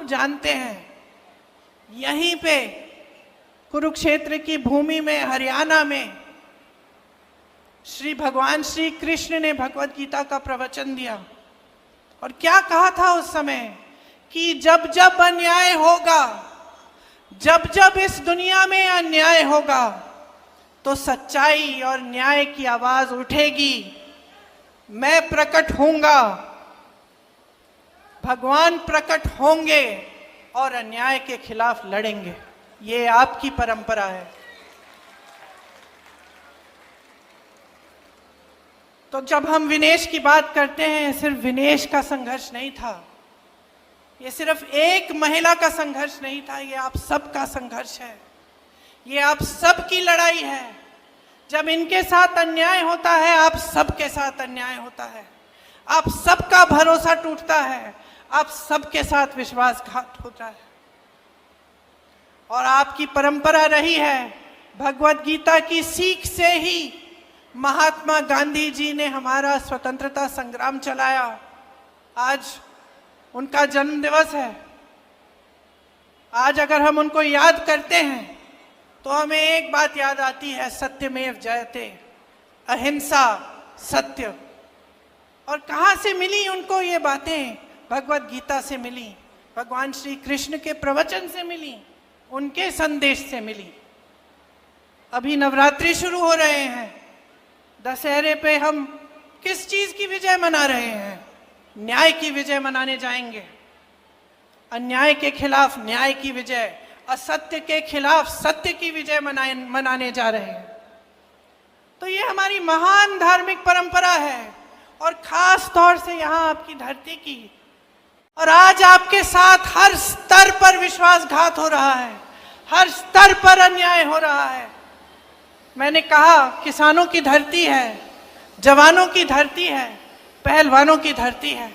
सब जानते हैं, यहीं पे कुरुक्षेत्र की भूमि में, हरियाणा में भगवान श्री कृष्ण ने भगवत गीता का प्रवचन दिया। और क्या कहा था उस समय कि जब जब अन्याय होगा, जब जब इस दुनिया में अन्याय होगा, तो सच्चाई और न्याय की आवाज उठेगी, मैं प्रकट होऊंगा, भगवान प्रकट होंगे और अन्याय के खिलाफ लड़ेंगे। ये आपकी परंपरा है। तो जब हम विनेश की बात करते हैं, सिर्फ विनेश का संघर्ष नहीं था, ये सिर्फ एक महिला का संघर्ष नहीं था, ये आप सबका संघर्ष है, ये आप सबकी लड़ाई है। जब इनके साथ अन्याय होता है, आप सबके साथ अन्याय होता है, आप सबका भरोसा टूटता है, आप सबके साथ विश्वासघात होता है। और आपकी परंपरा रही है, भगवत गीता की सीख से ही महात्मा गांधी जी ने हमारा स्वतंत्रता संग्राम चलाया। आज उनका जन्म दिवस है। आज अगर हम उनको याद करते हैं तो हमें एक बात याद आती है, सत्यमेव जयते, अहिंसा, सत्य। और कहाँ से मिली उनको ये बातें? भगवत गीता से मिली, भगवान श्री कृष्ण के प्रवचन से मिली, उनके संदेश से मिली। अभी नवरात्रि शुरू हो रहे हैं, दशहरे पे हम किस चीज की विजय मना रहे हैं? न्याय की विजय मनाने जाएंगे। अन्याय के खिलाफ न्याय की विजय, असत्य के खिलाफ सत्य की विजय मनाने जा रहे हैं। तो ये हमारी महान धार्मिक परंपरा है, और खास तौर से यहाँ आपकी धरती की। और आज आपके साथ हर स्तर पर विश्वासघात हो रहा है, हर स्तर पर अन्याय हो रहा है। मैंने कहा, किसानों की धरती है, जवानों की धरती है, पहलवानों की धरती है।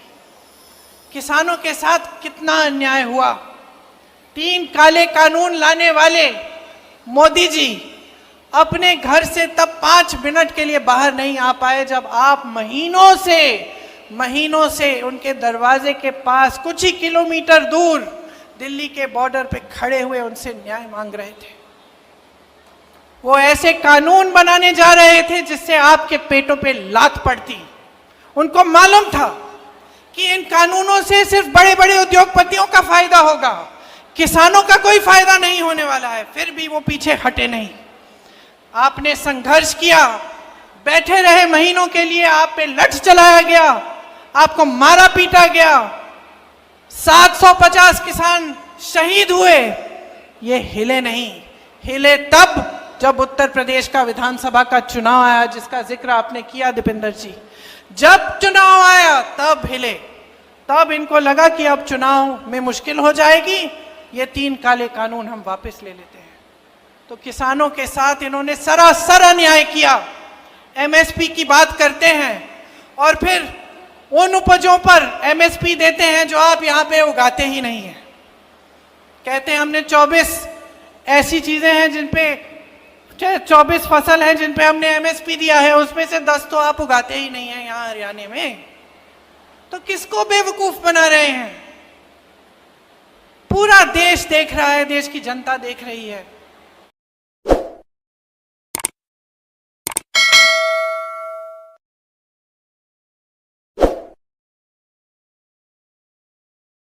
किसानों के साथ कितना अन्याय हुआ। 3 काले कानून लाने वाले मोदी जी अपने घर से तब 5 मिनट के लिए बाहर नहीं आ पाए, जब आप महीनों से उनके दरवाजे के पास कुछ ही किलोमीटर दूर दिल्ली के बॉर्डर पे खड़े हुए उनसे न्याय मांग रहे थे। वो ऐसे कानून बनाने जा रहे थे जिससे आपके पेटों पे लात पड़ती। उनको मालूम था कि इन कानूनों से सिर्फ बड़े बड़े उद्योगपतियों का फायदा होगा, किसानों का कोई फायदा नहीं होने वाला है। फिर भी वो पीछे हटे नहीं। आपने संघर्ष किया, बैठे रहे महीनों के लिए, आप पे लठ चलाया गया, आपको मारा पीटा गया, 750 किसान शहीद हुए। ये हिले नहीं। हिले तब जब उत्तर प्रदेश का विधानसभा का चुनाव आया, जिसका जिक्र आपने किया दीपेंद्र जी। जब चुनाव आया तब हिले। तब इनको लगा कि अब चुनाव में मुश्किल हो जाएगी, ये 3 काले कानून हम वापस ले लेते हैं। तो किसानों के साथ इन्होंने सरासर अन्याय किया। एमएसपी की बात करते हैं और फिर उन उपजों पर एमएसपी देते हैं जो आप यहाँ पे उगाते ही नहीं हैं। कहते हैं हमने 24 ऐसी चीजें हैं जिन पे 24 फसल हैं जिन पे हमने एमएसपी दिया है, उसमें से 10 तो आप उगाते ही नहीं हैं यहाँ हरियाणा में। तो किसको बेवकूफ बना रहे हैं? पूरा देश देख रहा है, देश की जनता देख रही है।